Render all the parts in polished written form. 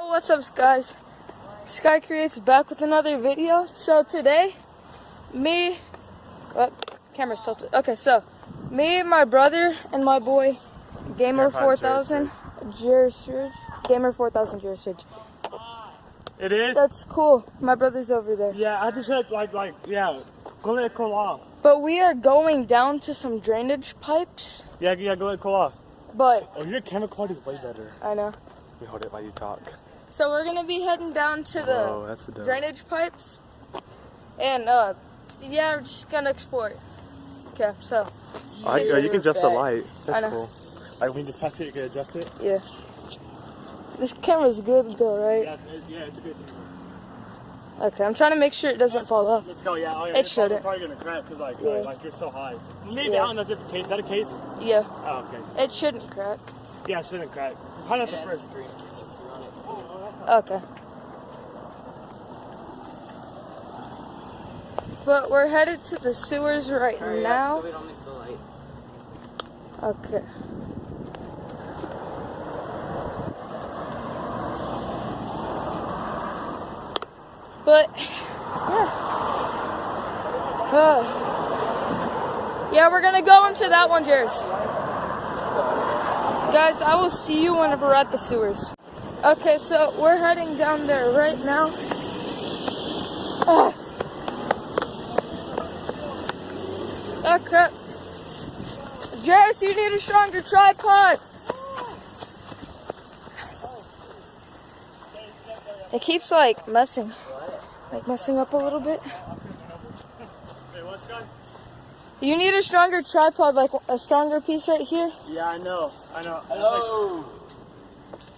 What's up, guys? Sky Creates back with another video. So today, camera's tilted. Okay, so me, my brother, and my boy, Gamer 4000, JERRIS, Gamer 4000 JERRIS. It is? That's cool. My brother's over there. Yeah, I just said yeah, go let it cool off. But we are going down to some drainage pipes. Yeah, go let it cool off. But oh, your camera quality is way better. I know. Let me hold it while you talk. So we're gonna be heading down to the drainage pipes, and yeah, we're just gonna explore it. Okay, so. You can adjust the light. That's I know. cool. Like when you just touch it, you can adjust it. Yeah. This camera's good though, right? Yeah, it's a good camera. Okay, I'm trying to make sure it doesn't fall off. Let's go. Yeah, oh, yeah. It shouldn't. It's probably gonna crack because like you're so high. Maybe Yeah. I don't know if it's a case. Is that a case? Yeah. Oh, okay. It shouldn't crack. Yeah, it shouldn't crack. Probably not the first screen. Okay. But we're headed to the sewers right now. So we don't miss the light. Okay. But yeah, we're gonna go into that one, JERRIS. Guys, I will see you whenever we're at the sewers. Okay, so we're heading down there right now. Okay. JERRIS, you need a stronger tripod. It keeps messing up a little bit. You need a stronger tripod, like a stronger piece right here. Yeah, I know. Hello.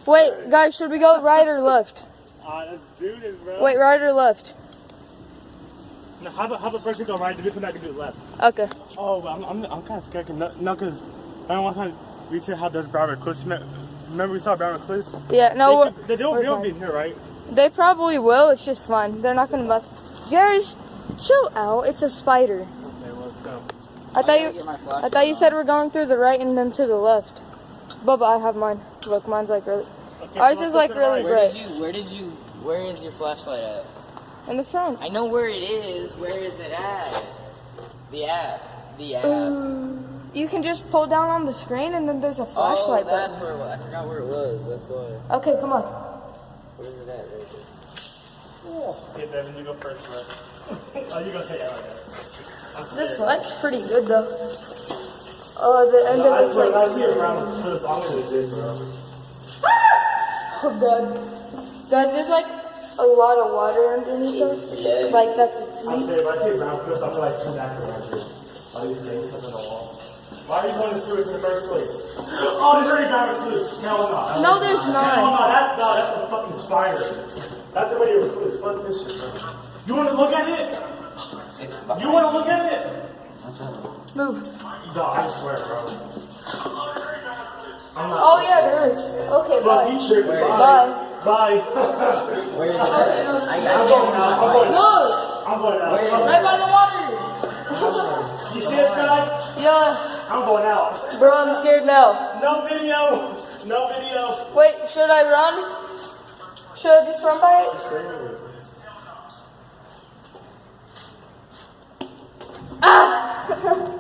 Wait, guys, should we go right or left? Let's do this, bro. Wait, right or left? No, how about first we go right, then we come back and do left. Okay. Oh, I'm kind of scared. Because I don't want to. We said how there's brown recluse. Remember we saw brown recluse? Yeah, no. They don't be in here, right? They probably will. It's just fine. They're not gonna mess. JERRIS, chill out. It's a spider. Okay, well, let's go. I thought you said we're going through the right and then to the left. Bubba, I have mine. Look, mine's really. Okay, Ours so is really bright. Where is your flashlight at? In the front. I know where it is. Where is it at? The app. You can just pull down on the screen and then there's a flashlight Oh, that's button. where it was. I forgot where it was. That's why. Okay, come on. Where is it at? There it is. Okay, Devin, you go first, bro. Oh, you go say yeah, okay. This light's pretty good though. Oh, the end of it's I see it around for as long as it did, bro. Oh god. Guys, there's a lot of water underneath us. Yeah. That's I say if I see a brown crystal, I feel like two back around here. All these things up on the wall. Why are you going to sewer in the first place? Oh, there's already brown recluse. No, not. No, there's not. No, that's a fucking spider. That's already a recluse. Fuck this shit, bro. You want to look at it? You want to look at it? Move. No, I swear, bro. Oh yeah, there is. Okay, bye. You sure? Bye. Bye. Where is it at? I'm going out. I'm going out. Right by the water. You see this guy? Yeah. I'm going out. Bro, I'm scared now. No video. No video. Wait, should I run? Should I just run by it?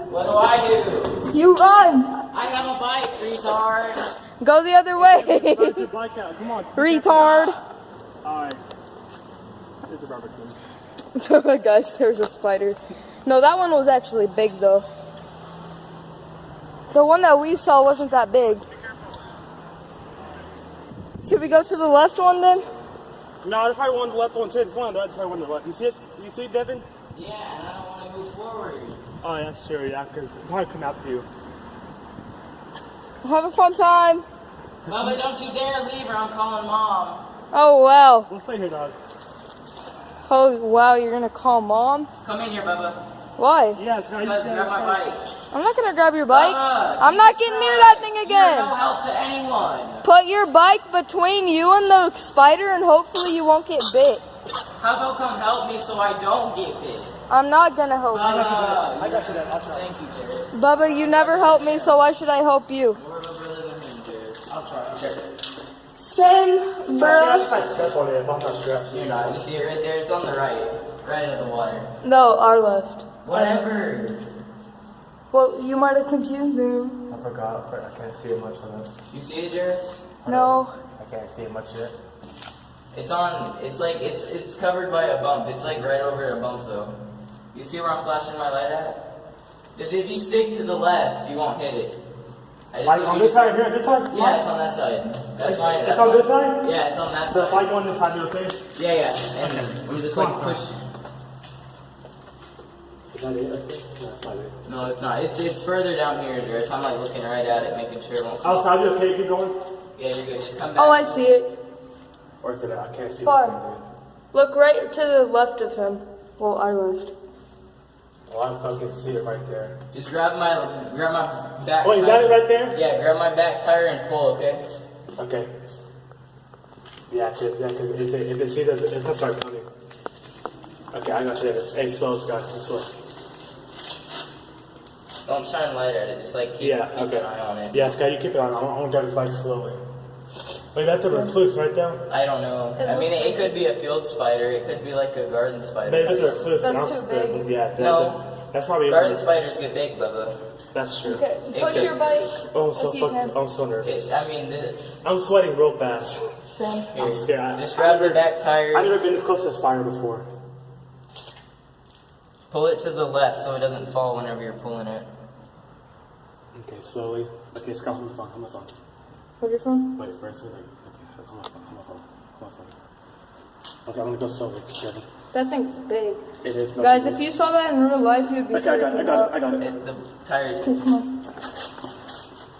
What do I do? You run. I have a bike, retard. Go the other way. Get your bike out. Come on. Retard. Alright. Here's the barbecue. Guys, there's a spider. No, that one was actually big though. The one that we saw wasn't that big. Should we go to the left one then? No, there's probably one on the left one too. There's one on the right, there's probably one on the left. You see it? You see it, Devin? Yeah, and I don't want to move forward. Oh, yeah, that's true, yeah, because it's hard to come after you. Have a fun time. Bubba, don't you dare leave or I'm calling Mom. Oh wow. We'll stay here, dog. Oh wow, you're gonna call Mom? Come in here, Bubba. Why? Yeah, it's not Because grab my bike. I'm not gonna grab your bike. Bubba, I'm not getting near that thing You're again. no help to anyone. Put your bike between you and the spider and hopefully you won't get bit. How about come help me so I don't get bit? I'm not gonna help you. I got you, I'll try. Thank you, JERRIS. Bubba, you never help me, so why should I help you? We're really good, JERRIS. I'll try. Same, I bro. should like step on it if I'm not strapped. You're not. You see it right there? It's on the right. Right at the water. No, our left. Whatever. Well, you might have confused them. I forgot. I can't see it much on it. You see it, Jerris? No. I can't see it much yet. It's on. It's like it's covered by a bump. It's like right over a bump though. You see where I'm flashing my light at? Just if you stick to the left, you won't hit it. Like on this side here, this side? Yeah, it's on that side. That's why. It's on this side? Yeah, it's on that So side. if I go on this side, you're okay? Yeah, yeah. And I'm just like push. Is that it right there? No, that's not it. No, it's not. It's further down here, Jerris. I'm like looking right at it, making sure it won't. Outside, you okay? Keep going? Yeah, you're good. Just come back. Oh, I see it. Or is it I can't see Far. it. Look right to the left of him. Well, our left. Oh, I fucking see it right there. Just grab my back. Oh, is that it right there? Yeah, grab my back tire and pull. Okay. Okay. Yeah, because if it sees it, it's gonna start coming. Okay, I got you. Hey, slow, Scott. Just slow. Don't shine light at it. Just like keep an eye on it. Yeah, Scott, you keep it on. I want to drive this bike slowly. Wait, that's a recluse right there? I don't know. It could be a field spider. It could be like a garden spider. Maybe it's a recluse. That's too big. Yeah, that's probably garden spiders get big, Bubba. That's true. Okay, push your bike. Oh, I'm so if you fucked. can. I'm so nervous. This, I'm sweating real fast. Same. I'm scared. just grab the back tire. I've never been this close to a spider before. Pull it to the left so it doesn't fall whenever you're pulling it. Okay, slowly. Okay, Scott, hold my phone. Hold my phone. Where's your phone? Wait, first, okay. Hold my phone. Hold my phone. Okay, I'm gonna go slowly. Kevin. That thing's big. It is. Guys, if you saw that in real life, you'd be. Okay, I got it. The tires. Okay, come on.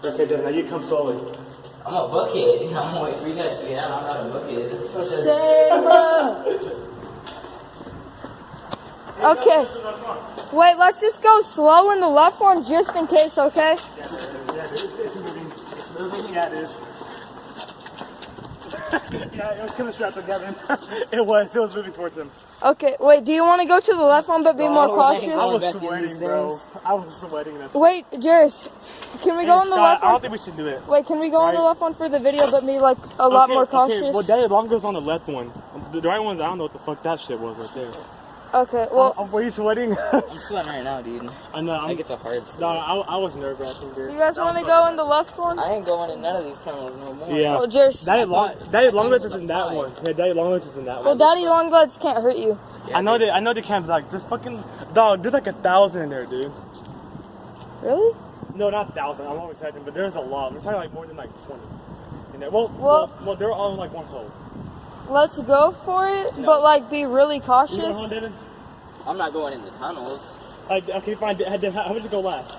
Okay, then now you come slowly. I'm gonna book it. I'm gonna wait for you guys to get out. I'm gonna book it. Same, bro. Okay. Wait, let's just go slow in the left one just in case, okay? Yeah, it's moving. It's moving. Yeah, it is. Yeah, it was kind of strapped together. It was moving towards him. Okay, wait, do you want to go to the left one but be more I cautious? was sweating, bro. I was sweating. Wait, Jerris, can we go on the left I don't one? think we should do it. Wait, can we go on the left one for the video but be like a lot more cautious? Okay, well, Daddy Longo's on the left one. The right one's, I don't know what the fuck that shit was right there. Okay, well, Were you sweating? I'm sweating right now, dude. I know. Like it's a hard sweat. No, I was nerve-wracking, dude. you guys want to go in the left one? I ain't going in none of these tunnels no more. Yeah. Well, Jerris. Daddy Longlegs is in that one. Yeah, Daddy Longlegs is in that Well, one. Daddy Longlegs can't hurt you. Yeah, I know they can't, like, there's fucking, dog, there's like 1,000 in there, dude. Really? No, not 1,000, I'm not exaggerating, but there's a lot. We're talking like more than like 20 in there. Well, they're all in like one hole. Let's go for it, but like be really You cautious. going home, David? I'm not going in the tunnels. Okay, fine. How would you go last?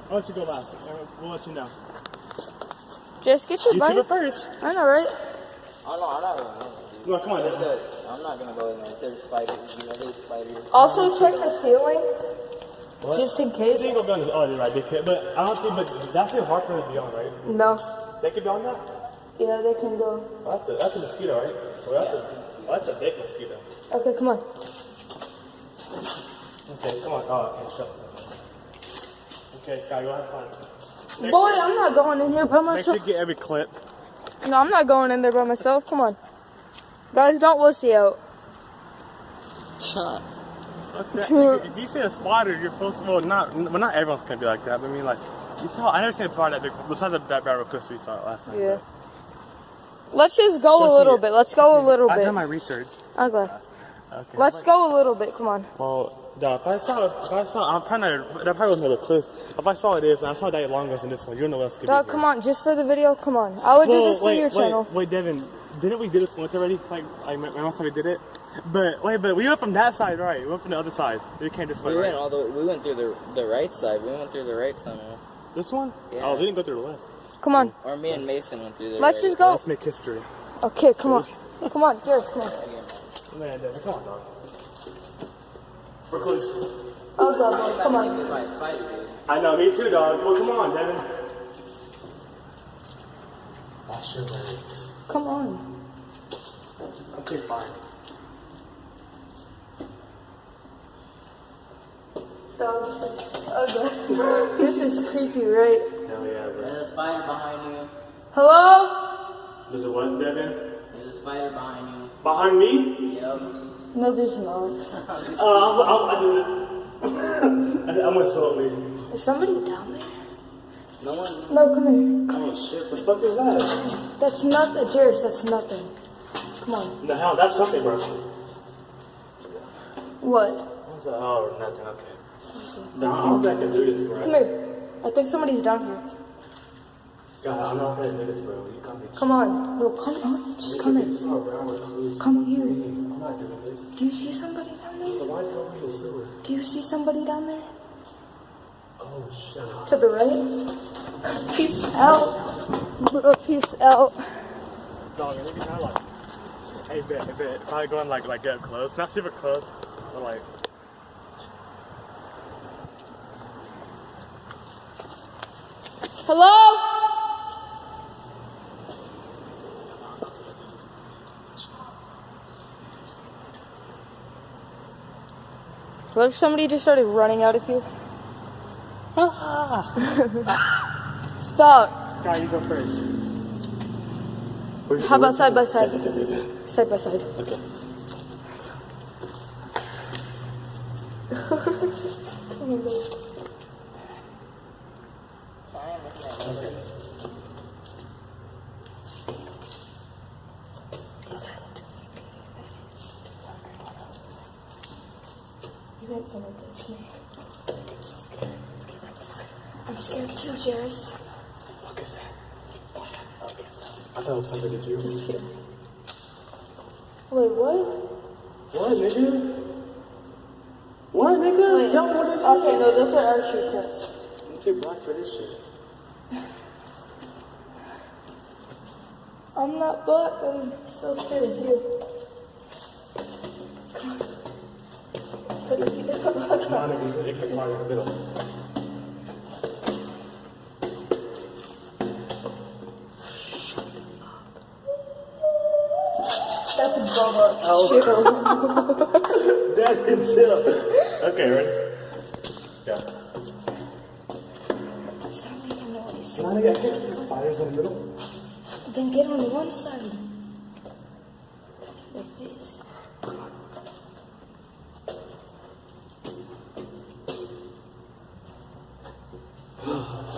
How would you go last? We'll let you know. Just get your You bike. two first. I know, right? Oh no, I'm not going in there, dude. No, come on, David. I'm not gonna go in there. There's spiders. I hate spiders. Also, check the ceiling, What? just in I case. think go on this. Oh, you're right. They can, but I don't think. But that's too hard for them to be on, right? No. They could be on that. Yeah, they can go. Oh, that's a mosquito, right? That's a big mosquito. Okay, come on. Okay, come on. Oh, okay, shut up. Okay, Sky, you have fun. Boy, I'm not going in here by Make sure myself. you get every clip. No, I'm not going in there by myself. Come on. Guys, don't wussy out. Okay, if you see a spider, you're supposed to. Well, not everyone's gonna be like that. But I mean, like, I never seen a spider that big. Besides that barrel coaster we saw last time. Yeah. Let's just go a little bit. Let's go a little I've bit. done my research. Okay. Okay. Let's go a little bit. Come on. Well, if I saw, I'm trying to. That probably wasn't a clue. If I saw it is, and I saw Daddy Longos in this one, you don't know what else could Dog, be. come on. Just for the video, come on. I would do this for your channel. Wait, Devin, didn't we do this once already? Like remember time we did it? But we went from that side, right? We went from the other side. We came this way, We right? went through the right side. We went through the right tunnel. This one? Yeah. Oh, we didn't go through the left. Come on. Or me and Mason went through the Let's right. just go. Let's make history. Okay, come on. Come on, Jerris, come on. Man, Devin, come on, dog. We're close. Oh, God, come on. By a spider, dude. I know, me too, dog. Well, come on, Devin. Wash your legs. Come on. Okay, fine. Dog, this is ugly. This is creepy, right? Hell yeah, bro. There's a spider behind you. Hello? There's a what, Devin? There's a spider behind you. Behind me? Yep. No, there's not. I did this. I'm gonna slowly. Is somebody down there? No one. No, come here. Oh shit, the fuck is that? That's not a JERRIS, that's nothing. Come on. The hell, that's something, bro. What? What's that? Oh, nothing, okay. No, I don't think I can do this, bro. Come here. I think somebody's down here. Scott, I'm not gonna do this, bro. You come here. Come on. No, come on. Just come here. Come here. I'm not doing this. Do you see somebody down there? Why go in the sewer? Do you see somebody down there? Oh, shut up. To the right? Peace out. Bro, peace out. Dog, maybe not like. Hey, if I go and like get close, not super close, but like. Hello? What if somebody just started running out of you? Stop. Sky, you go first. How about side by side? Side by side. Okay. You ain't gonna touch me. I'm scared too, JERRIS. What is that? I thought it was something that you. Wait, what? What, nigga? What, nigga? Wait, tell me what it is. okay, no, those are our shoe prints. I'm too black for this shit. I'm not black, I'm so scared as you. Come on. Put your feet up. Come on, nigga. It gets hard in the middle. That's a bubba. Chill. That didn't sit up. Okay, ready? Yeah. Stop making noise. Come on, nigga. I can't see spiders in the middle. Then get on one side. Like this.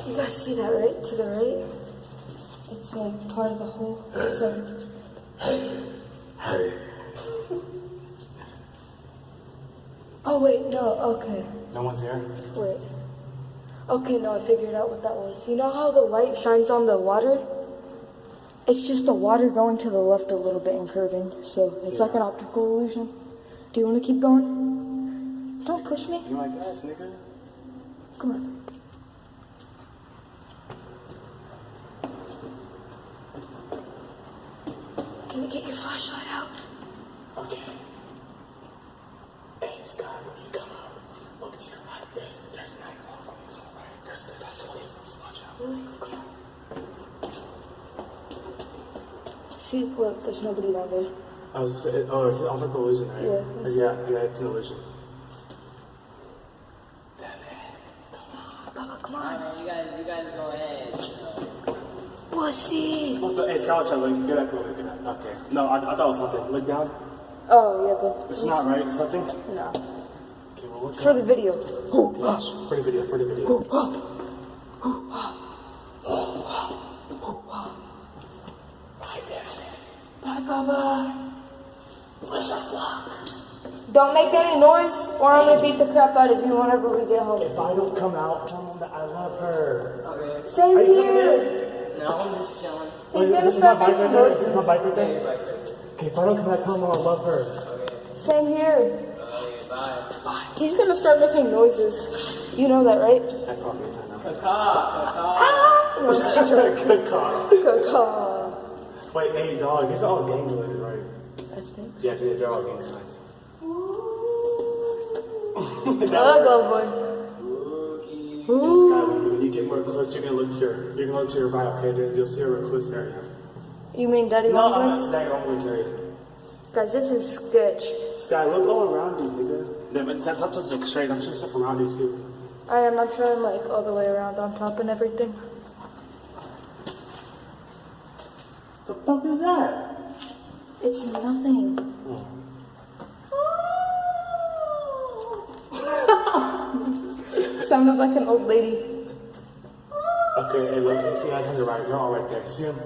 You guys see that right? To the right? It's like part of the hole. It's like... Oh wait, no, okay. No one's here? Wait. Okay, no, I figured out what that was. You know how the light shines on the water? It's just the water going to the left a little bit and curving. So it's like an optical illusion. Do you want to keep going? Don't push me. You my gas, nigga. Come on. Can you get your flashlight out? Okay. Hey, Scott, when you come out, look to your right. There's 9 walkways, right? That's 20 first. Watch out. Really? Come on. See, look, there's nobody down there. I was gonna say, oh, it's an optical illusion, right? Yeah, it's an illusion. Papa, come on. Alright, you guys go ahead. Wussy. What the? Hey, Scott, watch out. Look, get up, look. Okay. No, I thought it was something. Look down. Oh, yeah, but... It's not, right? It's nothing? No. Okay, well, look For the video. Watch. For the video. Bye, Papa. Let's just lock. Don't make any noise, or I'm gonna beat the crap out of you whenever we get home. If I don't come out, tell mom that I love her. Okay. Same here. No, I'm just chilling. He's gonna start making Is noises. this my bike right Hey, there? bye, sir. Okay, if I don't come out, tell mom I love her. Same here. Okay, bye. He's gonna start making noises. You know that, right? That probably is enough. Good call. Caw. Wait, hey, dog, these are all gang related, right? I think. Yeah, they're all gang signs. Hello, boy. Yes, Sky, when you get more close, you're gonna look to your right, okay? Then you'll see a recluse area. You mean Daddy No, I'm Longlegs? not saying Longlegs area. Guys, this is sketch. Sky, look all around you, nigga. Yeah, but that's not just like straight. I'm sure stuff around you too. I am. I'm trying like all the way around on top and everything. The fuck is that? It's nothing. Sounded like an old lady. Okay, hey, look, see guys on your right, you're all right there. See him?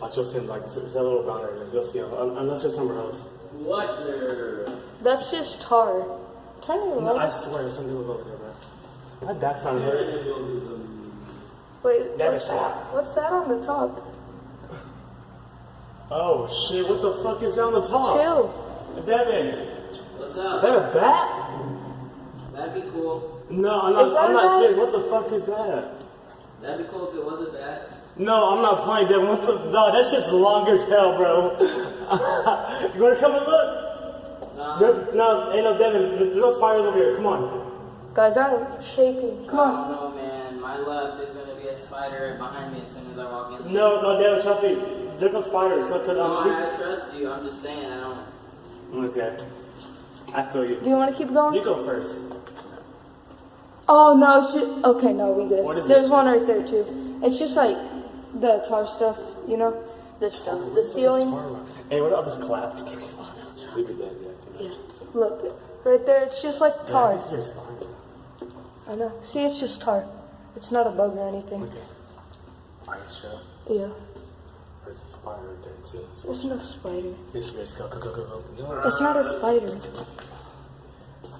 Watch, you'll see him, like, it's that little brown area. You'll see him, unless there's somewhere else. What the? That's just tar. Turn your No, I right. swear, something was over there, bro. My back's on hurt. Wait, Devin, stop. what's that on the top? Oh, shit, what the fuck is down the top? Chill. Devin, What's up? is that a bat? That'd be cool. No, I'm Is that not a bat? serious. What the fuck is that? That'd be cool if it was a bat. No, I'm not playing, Devin. What the? No, that shit's long as hell, bro. You wanna come and look? No, ain't no Devin. There's no spiders over here. Come on. Guys, I'm shaking. Come I on. don't know, man. My left is gonna be a spider behind me as soon as I walk in. No, Devin, trust me. There's no spiders. Look, cause No, I trust you. I'm just saying, I don't. Okay. I feel you. Do you want to keep going? You go first. Oh no, shit. Okay, no, we good. What is There's it? one right there too. It's just like the tar stuff, you know? This stuff. The ceiling. Hey, what about this clap? Leave it dead, yeah. Yeah. Look, right there, it's just like tar. This is your spine. I know. See, it's just tar. It's not a bug or anything. Okay. Are you sure? Yeah. There's a spider right there, too. There's no spider. Yes, go. No. It's not a spider.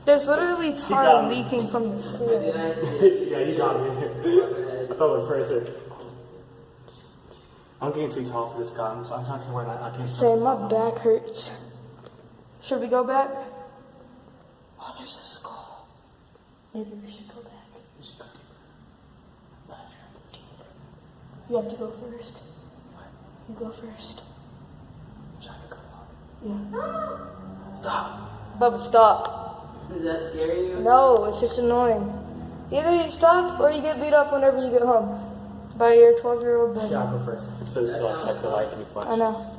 There's literally got tar me. leaking from the ceiling. Yeah, you got me. I thought it was first. I'm getting too tall for this guy. I'm trying to wear that. I can't. Same, my back hurts. Should we go back? Oh, there's a skull. Maybe we should go back. You have to go first. You go first. Yeah. Stop. Bubba, stop. Does that scare you? No, it's just annoying. Either you stop or you get beat up whenever you get home by your 12-year-old brother. Yeah, I'll go first. So it's like the light can be flashed. I know.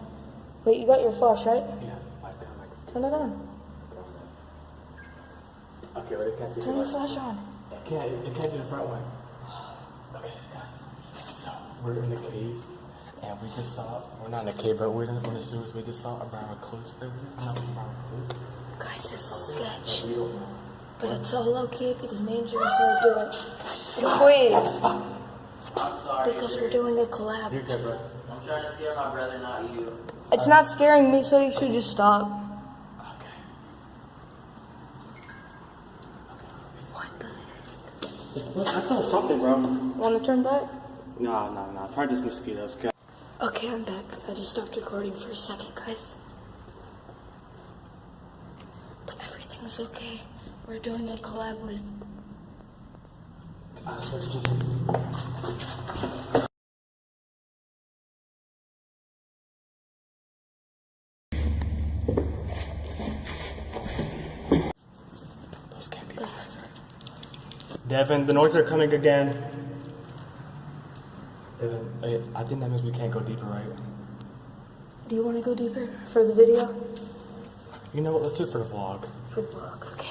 Wait, you got your flash, right? Yeah, like that. Turn it on. Okay, ready? Can't see Turn the your light. flash on. It can't be the front way. Okay, guys. So we're in the cave, and we just saw. We're not in the cave, but we're in the sewers. We just saw a brown recluse over there. Not a brown recluse. Guys, this is sketch. We don't know. But it's all okay because me and JERRIS are doing Please. I'm sorry. Because we're doing a collab. You're good, bro. I'm trying to scare my brother, not you. It's not scaring me, so you should just stop. Okay. What the heck? Look, I felt something, bro. Want to turn back? No. Probably just mosquitoes. Okay, I'm back. I just stopped recording for a second, guys. But everything's okay. We're doing a collab with... Those can't be guys. Devin, the North are coming again. Devin, I think that means we can't go deeper, right? Do you want to go deeper for the video? You know what? Let's do it for the vlog. For the vlog, okay.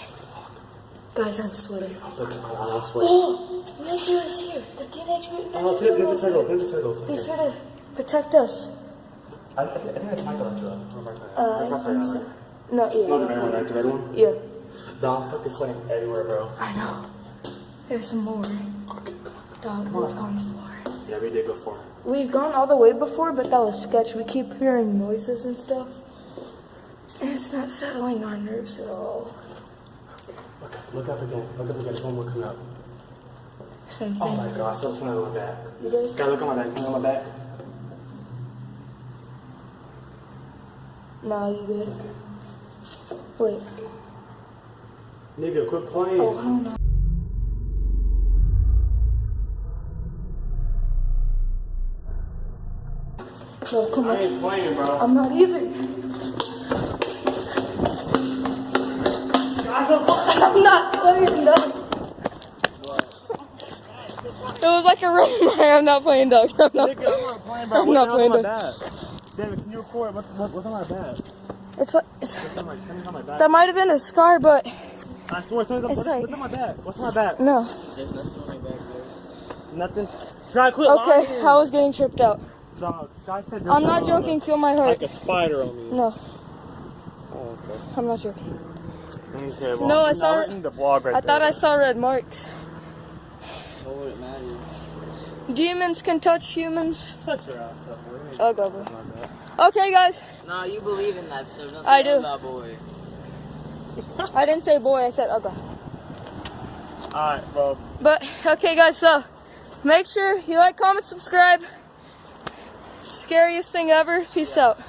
Guys, I'm sweating. Look at my arm sweat. Oh! Ninja is here! The Teenage Mutant Oh, Ninja Turtles! Ninja Turtles. He's here to protect us. I think it's Michelangelo. I think so. No, yeah. No, the red one, right? The red one? Yeah. Dog, fuck is sweating everywhere, bro. I know. There's some more. Dog, we've gone far. Yeah, we did go far. We've gone all the way before, but that was sketch. We keep hearing noises and stuff. And it's not settling our nerves at all. Okay, look up again. There's one more coming up. Same Oh thing. my god, I feel something on my back. You guys? Guys, look on my back. Look on my back. No, you good? Wait. Nigga, quit playing. Oh, hell no. No, come I on. ain't playing, bro. I'm not either. I'm not playing dog. It was like a random. I'm not playing dog. I'm not. Nigga, I'm not playing, bro. I'm not playing on my dog. back? David, can you record? What's on my back? It's like What's on my back? that might have been a scar, but I swear, what's like- on my back? What's on my back? no. There's nothing on my back, guys. Nothing. Try to quit Okay, lying. I was getting tripped out. Dog, Scott said I'm not joking. Feel my heart. like a spider on me. No, Oh, okay. I'm not joking. Okay, well, No, I now saw. we're in the vlog right I thought there. I saw red marks. What would it matter? Demons can touch humans. Shut your ass up, boy. Oh, go, bro. Okay, guys. No, you believe in that stuff. Don't say I do. that boy. I didn't say boy. I said Uga. Alright, well. But okay, guys. So make sure you like, comment, subscribe. Scariest thing ever. Peace out.